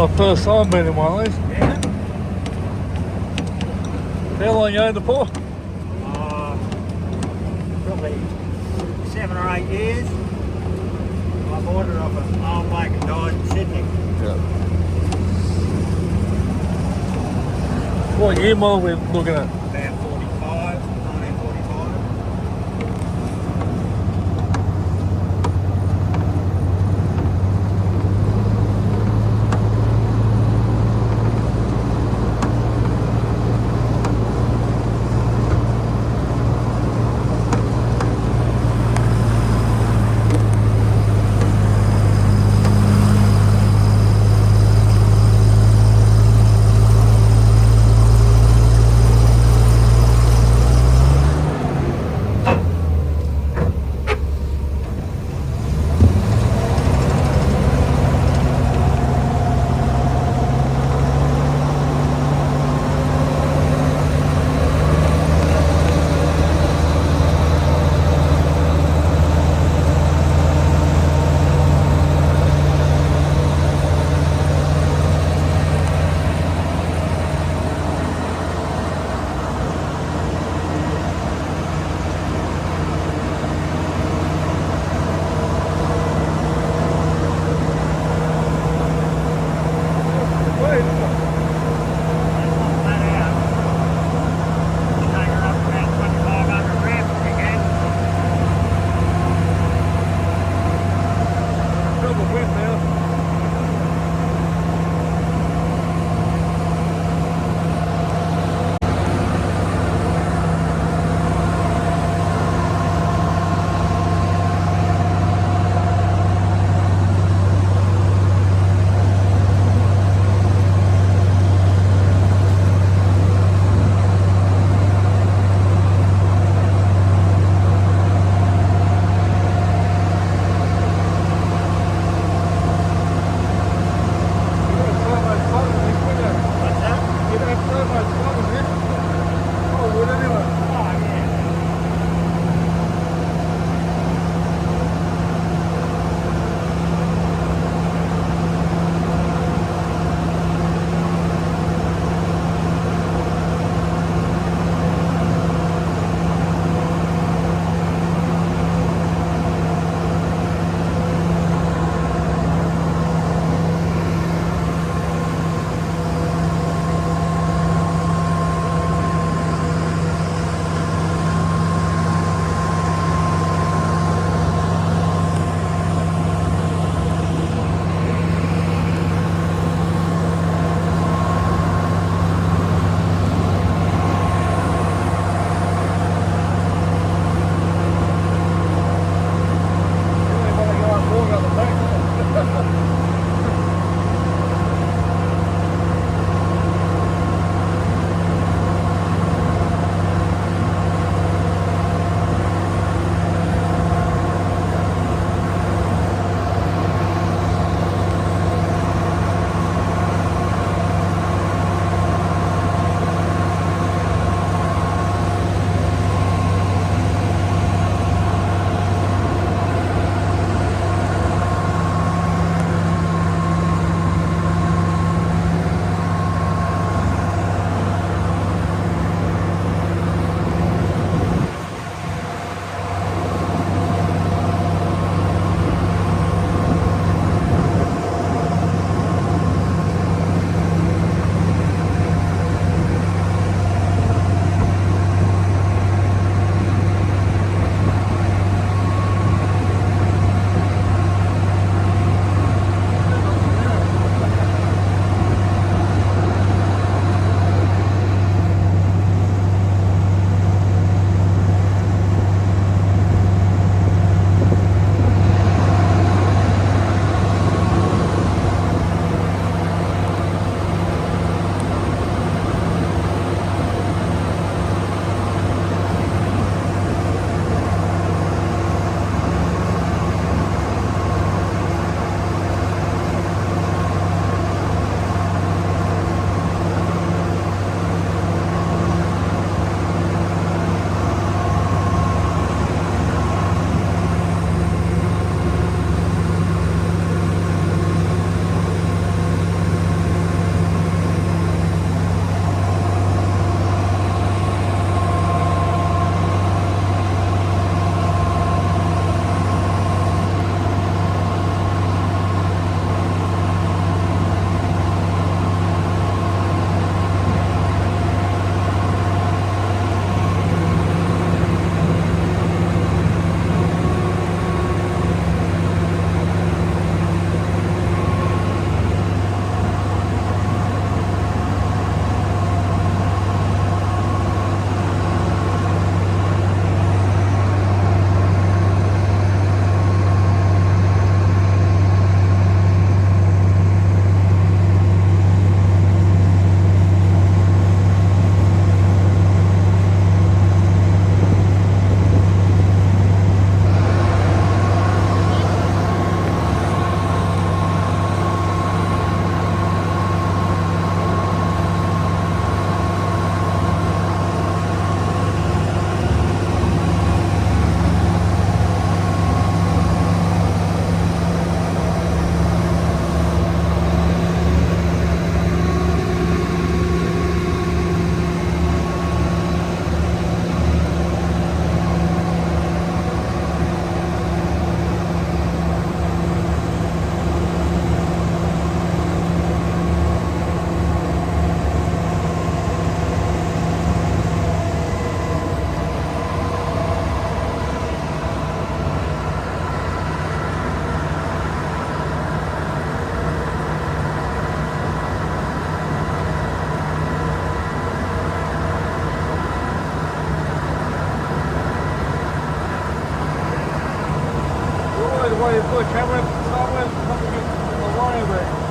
my first time being in one of these. Yeah. How long you owned it for? Probably 7 or 8 years. I bought it off an old bloke who died in Sydney. Yeah. What year model are we looking at? About 45, 1945. why you put a camera somewhere, something to worry about.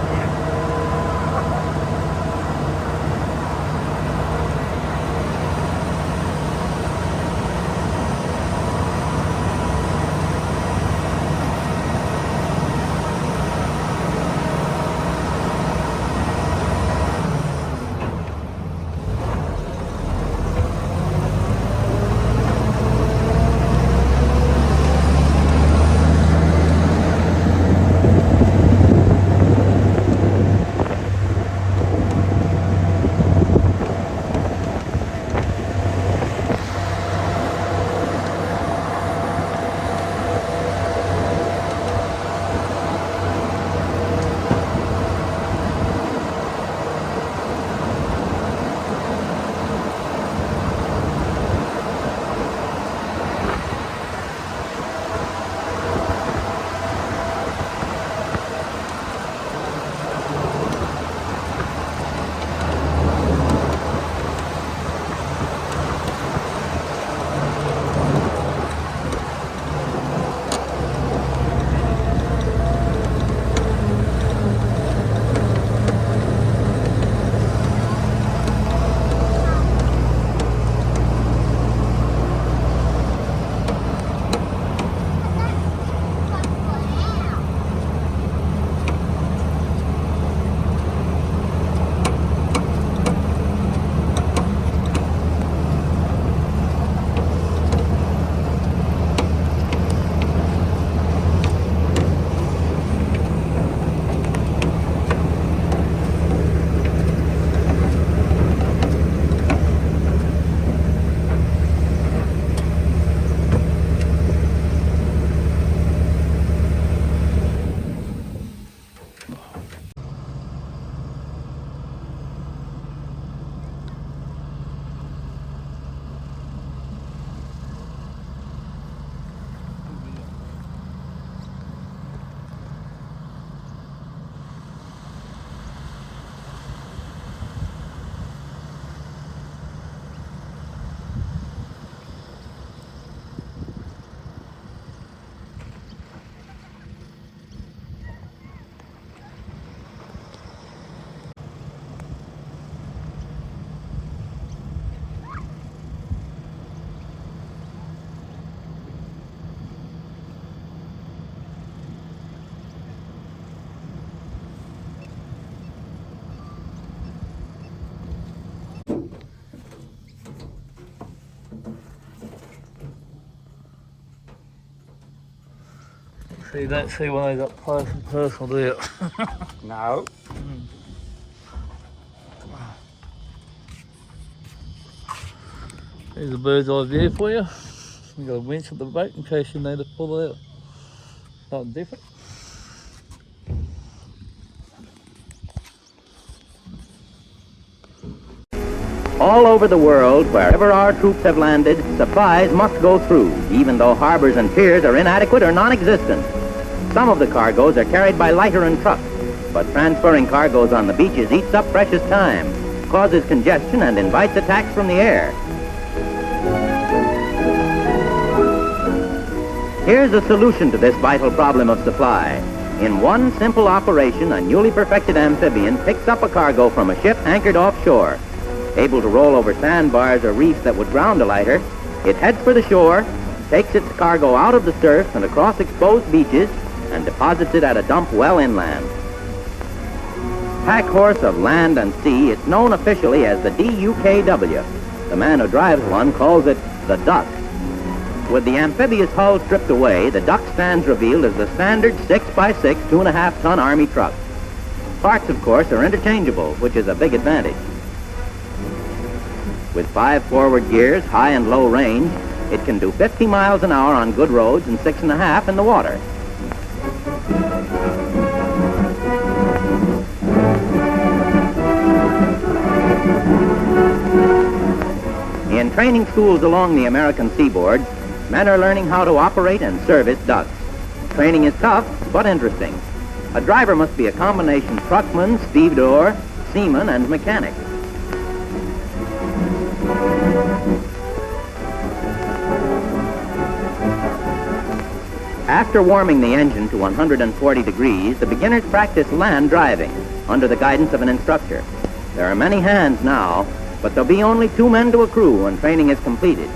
So you don't see one of those up close and personal, do you? No. Here's a bird's eye view for you. We've got a winch at the back in case you need to pull it out. Something different. All over the world, wherever our troops have landed, supplies must go through, even though harbors and piers are inadequate or non-existent. Some of the cargoes are carried by lighter and trucks, but transferring cargoes on the beaches eats up precious time, causes congestion, and invites attacks from the air. Here's a solution to this vital problem of supply. In one simple operation, a newly perfected amphibian picks up a cargo from a ship anchored offshore. Able to roll over sandbars or reefs that would ground a lighter, it heads for the shore, takes its cargo out of the surf and across exposed beaches, and deposits it at a dump well inland. Pack horse of land and sea, it's known officially as the DUKW. The man who drives one calls it the Duck. With the amphibious hull stripped away, the Duck stands revealed as the standard 6x6, 2.5-ton Army truck. Parts, of course, are interchangeable, which is a big advantage. With 5 forward gears, high and low range, it can do 50 miles an hour on good roads and 6.5 in the water. In training schools along the American seaboard, men are learning how to operate and service ducks. Training is tough, but interesting. A driver must be a combination truckman, stevedore, seaman, and mechanic. After warming the engine to 140 degrees, the beginners practice land driving under the guidance of an instructor. There are many hands now, but there'll be only 2 men to a crew when training is completed.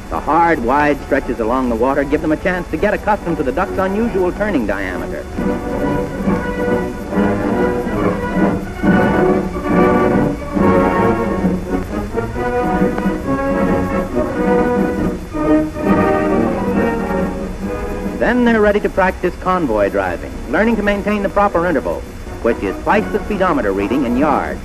The hard, wide stretches along the water give them a chance to get accustomed to the duck's unusual turning diameter. Then they're ready to practice convoy driving, learning to maintain the proper interval, which is twice the speedometer reading in yards.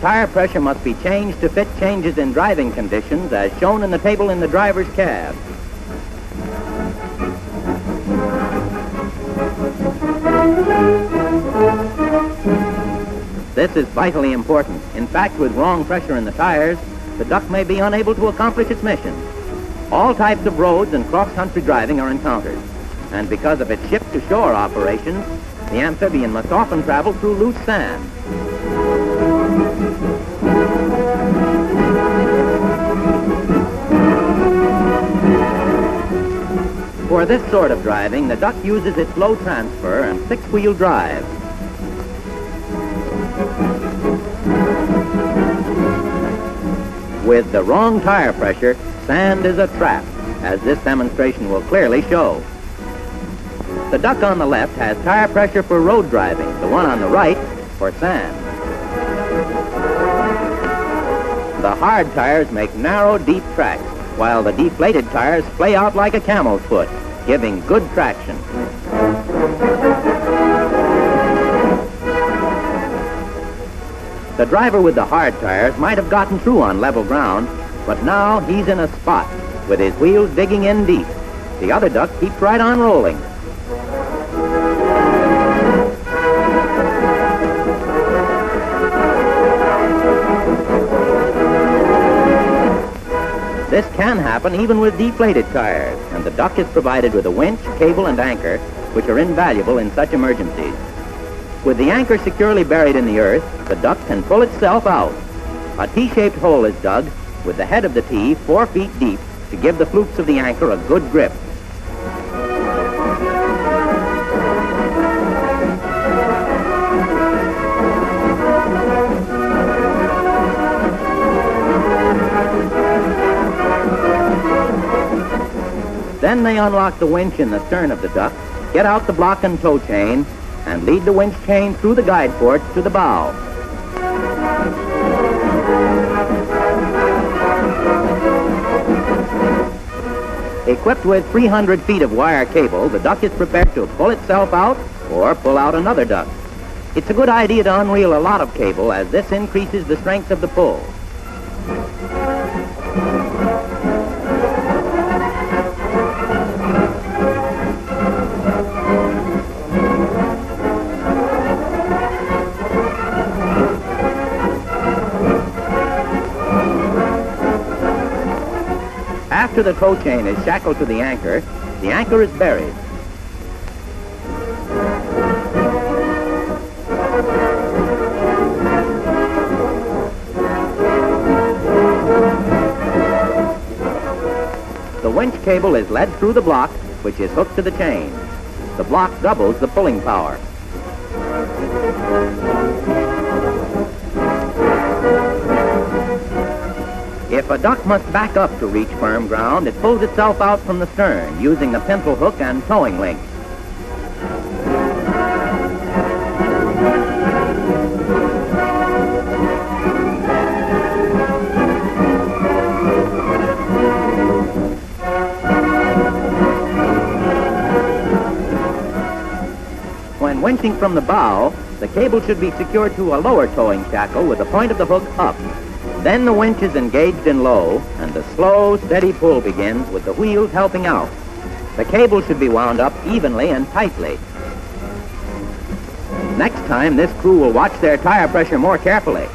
Tire pressure must be changed to fit changes in driving conditions as shown in the table in the driver's cab. This is vitally important. In fact, with wrong pressure in the tires, the duck may be unable to accomplish its mission. All types of roads and cross-country driving are encountered, and because of its ship-to-shore operations, the amphibian must often travel through loose sand. For this sort of driving, the duck uses its low transfer and 6-wheel drive. With the wrong tire pressure, sand is a trap, as this demonstration will clearly show. The duck on the left has tire pressure for road driving, the one on the right for sand. The hard tires make narrow, deep tracks, while the deflated tires splay out like a camel's foot, giving good traction. The driver with the hard tires might have gotten through on level ground, but now he's in a spot with his wheels digging in deep. The other duck keeps right on rolling. This can happen even with deflated tires, and the duck is provided with a winch, cable, and anchor, which are invaluable in such emergencies. With the anchor securely buried in the earth, the duck can pull itself out. A T-shaped hole is dug with the head of the T 4 feet deep to give the flukes of the anchor a good grip. Then they unlock the winch in the stern of the duck, get out the block and tow chain, and lead the winch chain through the guide ports to the bow. Equipped with 300 feet of wire cable, the duck is prepared to pull itself out or pull out another duck. It's a good idea to unreel a lot of cable, as this increases the strength of the pull. After the tow chain is shackled to the anchor is buried. The winch cable is led through the block, which is hooked to the chain. The block doubles the pulling power. If a duck must back up to reach firm ground, it pulls itself out from the stern using the pintle hook and towing link. When winching from the bow, the cable should be secured to a lower towing shackle with the point of the hook up. Then the winch is engaged in low, and the slow, steady pull begins with the wheels helping out. The cable should be wound up evenly and tightly. Next time, this crew will watch their tire pressure more carefully.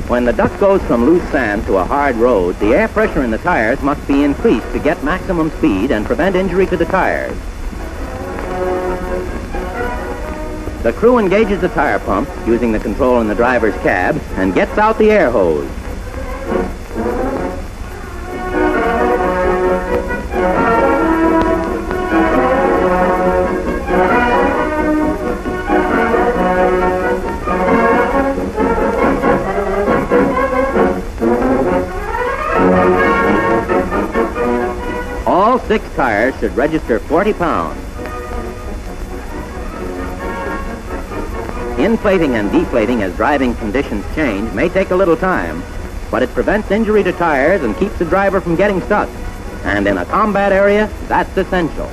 When the duck goes from loose sand to a hard road, the air pressure in the tires must be increased to get maximum speed and prevent injury to the tires. The crew engages the tire pump using the control in the driver's cab and gets out the air hose. All 6 tires should register 40 pounds. Inflating and deflating as driving conditions change may take a little time, but it prevents injury to tires and keeps the driver from getting stuck. And in a combat area, that's essential.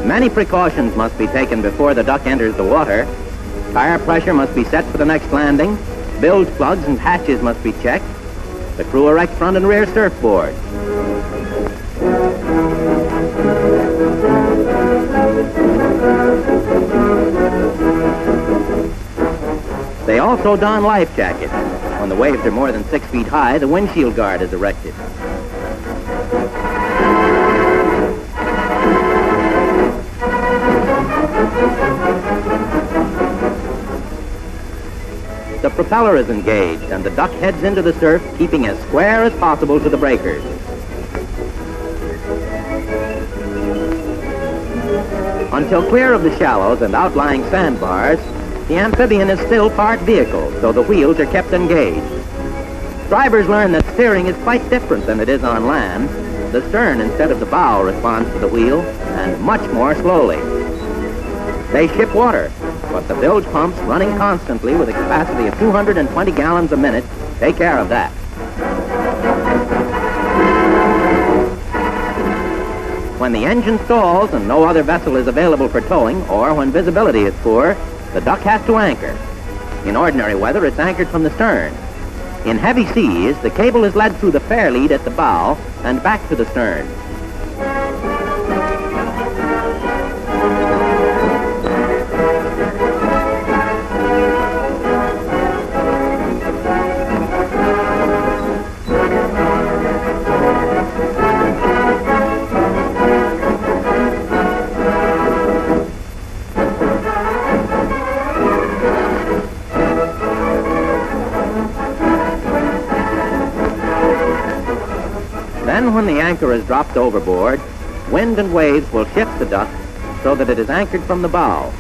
Many precautions must be taken before the duck enters the water. Tire pressure must be set for the next landing. Bilge plugs and hatches must be checked. The crew erect front and rear surfboards. They also don life jackets. When the waves are more than 6 feet high, the windshield guard is erected. The propeller is engaged, and the duck heads into the surf, keeping as square as possible to the breakers. Until clear of the shallows and outlying sandbars, the amphibian is still part vehicle, so the wheels are kept engaged. Drivers learn that steering is quite different than it is on land. The stern instead of the bow responds to the wheel, and much more slowly. They ship water, but the bilge pumps, running constantly with a capacity of 220 gallons a minute, take care of that. When the engine stalls and no other vessel is available for towing, or when visibility is poor, the duck has to anchor. In ordinary weather, it's anchored from the stern. In heavy seas, the cable is led through the fair lead at the bow and back to the stern. Then when the anchor is dropped overboard, wind and waves will shift the duck so that it is anchored from the bow.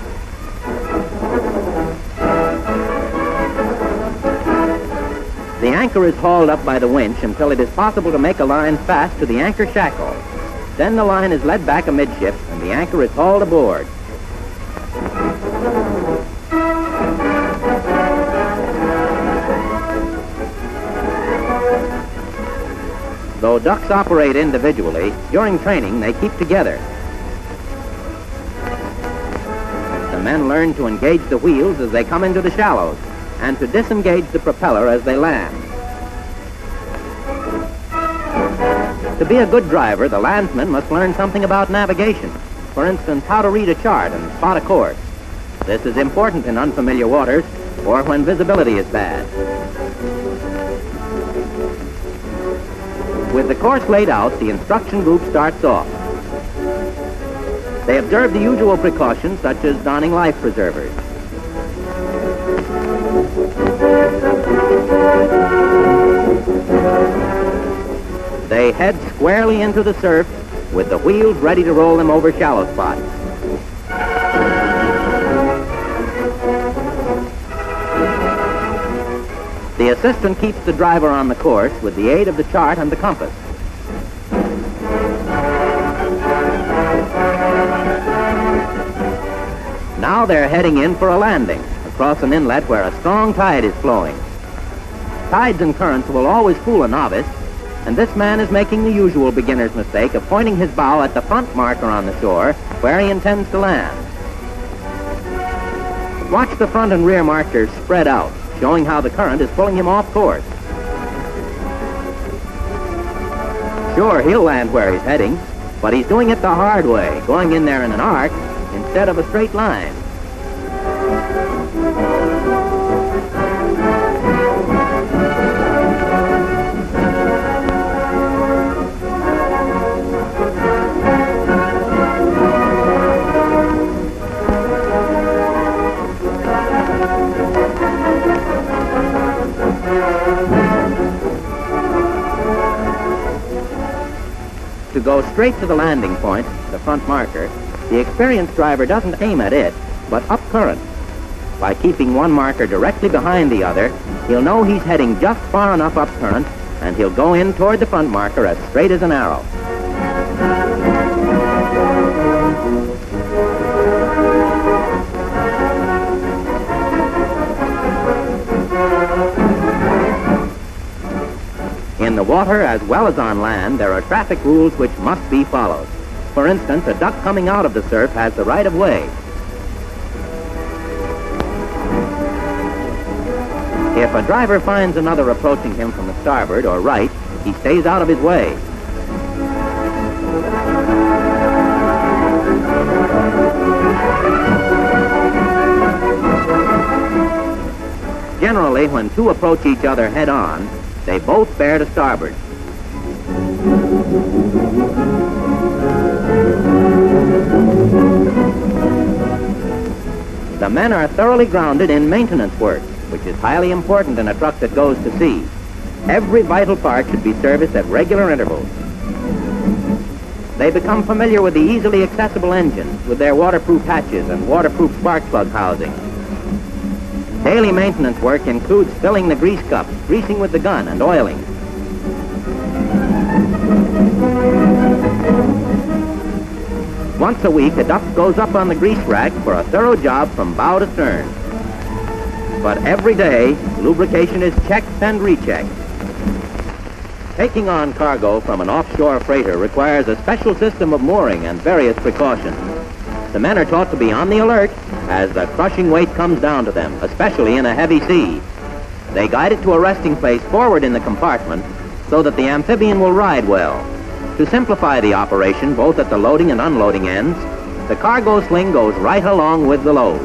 The anchor is hauled up by the winch until it is possible to make a line fast to the anchor shackle. Then the line is led back amidships and the anchor is hauled aboard. Though ducks operate individually, during training they keep together. The men learn to engage the wheels as they come into the shallows and to disengage the propeller as they land. To be a good driver, the landsman must learn something about navigation. For instance, how to read a chart and spot a course. This is important in unfamiliar waters or when visibility is bad. With the course laid out, the instruction group starts off. They observe the usual precautions, such as donning life preservers. They head squarely into the surf with the wheels ready to roll them over shallow spots. The assistant keeps the driver on the course with the aid of the chart and the compass. Now they're heading in for a landing across an inlet where a strong tide is flowing. Tides and currents will always fool a novice, and this man is making the usual beginner's mistake of pointing his bow at the front marker on the shore where he intends to land. Watch the front and rear markers spread out, showing how the current is pulling him off course. Sure, he'll land where he's heading, But he's doing it the hard way, going in there in an arc instead of a straight line. To go straight to the landing point, the front marker, the experienced driver doesn't aim at it, but up current. By keeping one marker directly behind the other, he'll know he's heading just far enough up current, and he'll go in toward the front marker as straight as an arrow. In the water as well as on land, there are traffic rules which must be followed. For instance, a duck coming out of the surf has the right of way. If a driver finds another approaching him from the starboard or right, he stays out of his way. Generally, when two approach each other head-on, they both bear to starboard. The men are thoroughly grounded in maintenance work, which is highly important in a truck that goes to sea. Every vital part should be serviced at regular intervals. They become familiar with the easily accessible engines, with their waterproof hatches and waterproof spark plug housing. Daily maintenance work includes filling the grease cups, greasing with the gun, and oiling. Once a week, a duck goes up on the grease rack for a thorough job from bow to stern. But every day, lubrication is checked and rechecked. Taking on cargo from an offshore freighter requires a special system of mooring and various precautions. The men are taught to be on the alert as the crushing weight comes down to them, especially in a heavy sea. They guide it to a resting place forward in the compartment so that the amphibian will ride well. To simplify the operation, both at the loading and unloading ends, the cargo sling goes right along with the load.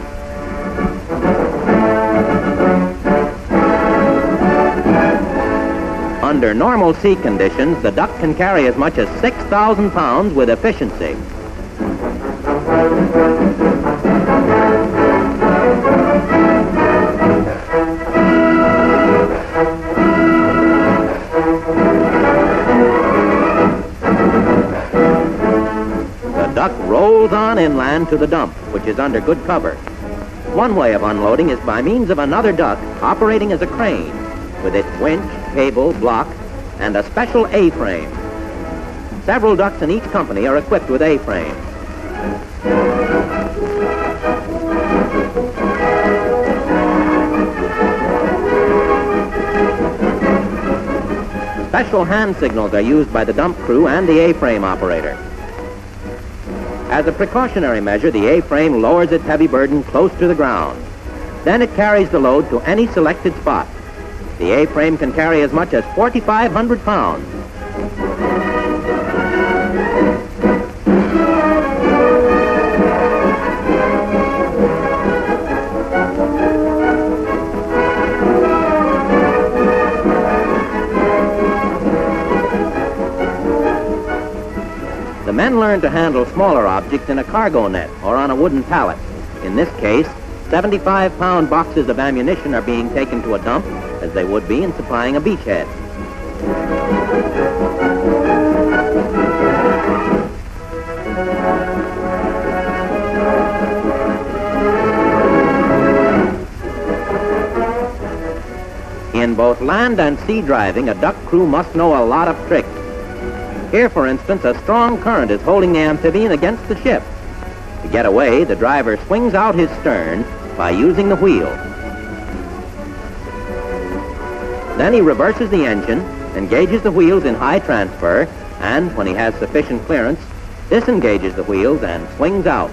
Under normal sea conditions, the duck can carry as much as 6,000 pounds with efficiency. The duck rolls on inland to the dump, which is under good cover. One way of unloading is by means of another duck operating as a crane, with its winch, cable, block, and a special A-frame. Several ducks in each company are equipped with A-frames. Special hand signals are used by the dump crew and the A-frame operator. As a precautionary measure, the A-frame lowers its heavy burden close to the ground. Then it carries the load to any selected spot. The A-frame can carry as much as 4,500 pounds. The men learn to handle smaller objects in a cargo net or on a wooden pallet. In this case, 75-pound boxes of ammunition are being taken to a dump, as they would be in supplying a beachhead. In both land and sea driving, a duck crew must know a lot of tricks. Here, for instance, a strong current is holding the amphibian against the ship. To get away, the driver swings out his stern by using the wheel. Then he reverses the engine, engages the wheels in high transfer, and when he has sufficient clearance, disengages the wheels and swings out.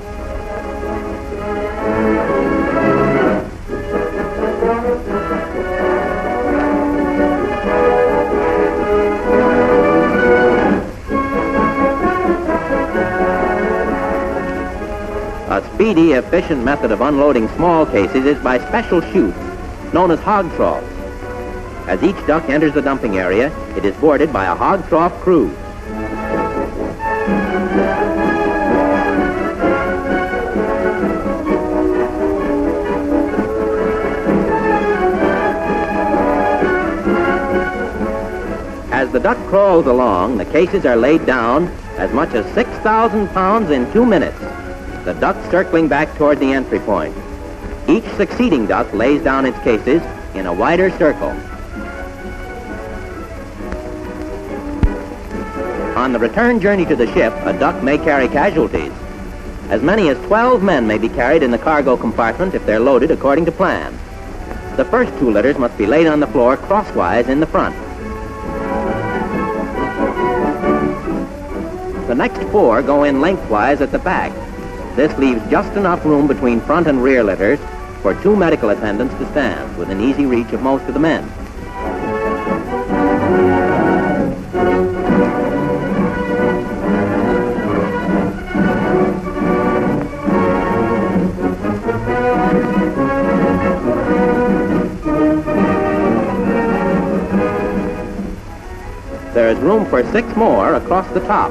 A speedy, efficient method of unloading small cases is by special chutes, known as hog troughs. As each duck enters the dumping area, it is boarded by a hog trough crew. As the duck crawls along, the cases are laid down as much as 6,000 pounds in 2 minutes, the duck circling back toward the entry point. Each succeeding duck lays down its cases in a wider circle. On the return journey to the ship, a duck may carry casualties. As many as 12 men may be carried in the cargo compartment if they're loaded according to plan. The first 2 litters must be laid on the floor crosswise in the front. The next 4 go in lengthwise at the back. This leaves just enough room between front and rear litters for 2 medical attendants to stand within easy reach of most of the men. There is room for 6 more across the top.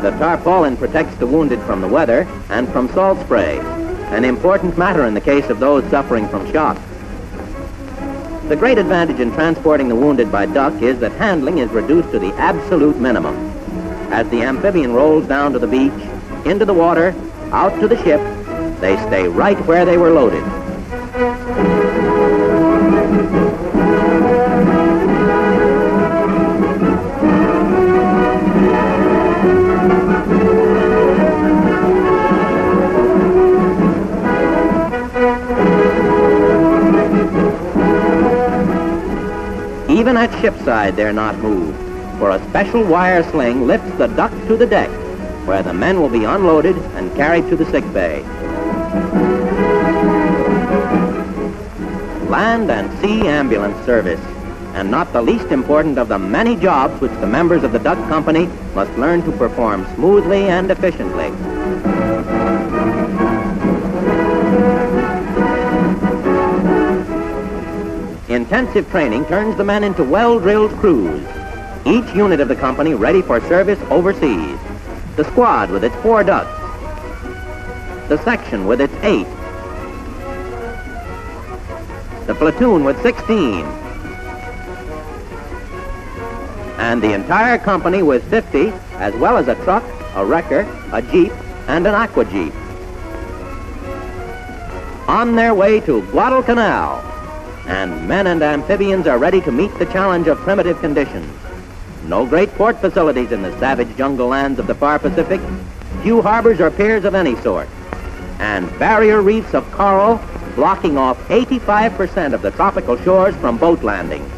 The tarpaulin protects the wounded from the weather and from salt spray, an important matter in the case of those suffering from shock. The great advantage in transporting the wounded by duck is that handling is reduced to the absolute minimum. As the amphibian rolls down to the beach, into the water, out to the ship, they stay right where they were loaded. Even at shipside, they're not moved, for a special wire sling lifts the duck to the deck, where the men will be unloaded and carried to the sick bay. Land and sea ambulance service, and not the least important of the many jobs which the members of the Duck Company must learn to perform smoothly and efficiently. Intensive training turns the men into well-drilled crews, each unit of the company ready for service overseas. The squad with its 4 ducks, the section with its 8, the platoon with 16, and the entire company with 50, as well as a truck, a wrecker, a jeep, and an aqua jeep. On their way to Guadalcanal, and men and amphibians are ready to meet the challenge of primitive conditions. No great port facilities in the savage jungle lands of the far Pacific, few harbors or piers of any sort, and barrier reefs of coral blocking off 85% of the tropical shores from boat landing.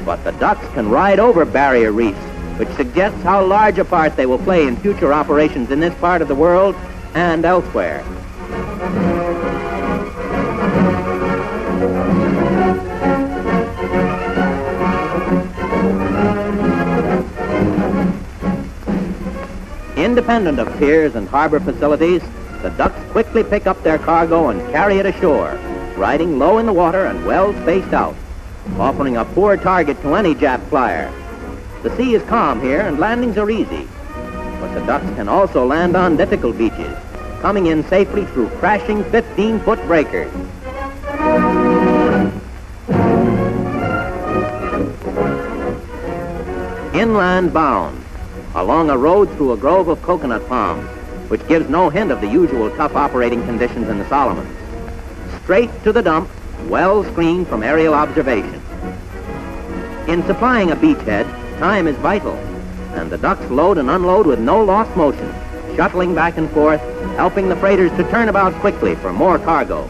But the ducks can ride over barrier reefs, which suggests how large a part they will play in future operations in this part of the world and elsewhere. Independent of piers and harbor facilities, the ducks quickly pick up their cargo and carry it ashore, riding low in the water and well spaced out, offering a poor target to any Jap flyer. The sea is calm here and landings are easy, but the ducks can also land on difficult beaches, coming in safely through crashing 15-foot breakers. Inland bound, along a road through a grove of coconut palms, which gives no hint of the usual tough operating conditions in the Solomons. Straight to the dump, well screened from aerial observation. In supplying a beachhead, time is vital, and the ducks load and unload with no lost motion, shuttling back and forth, helping the freighters to turn about quickly for more cargo.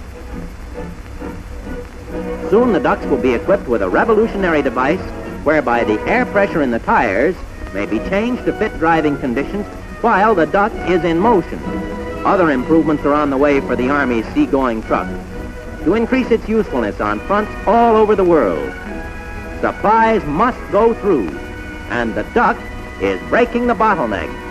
Soon the ducks will be equipped with a revolutionary device whereby the air pressure in the tires may be changed to fit driving conditions while the duck is in motion. Other improvements are on the way for the Army's seagoing truck to increase its usefulness on fronts all over the world. Supplies must go through, and the duck is breaking the bottleneck.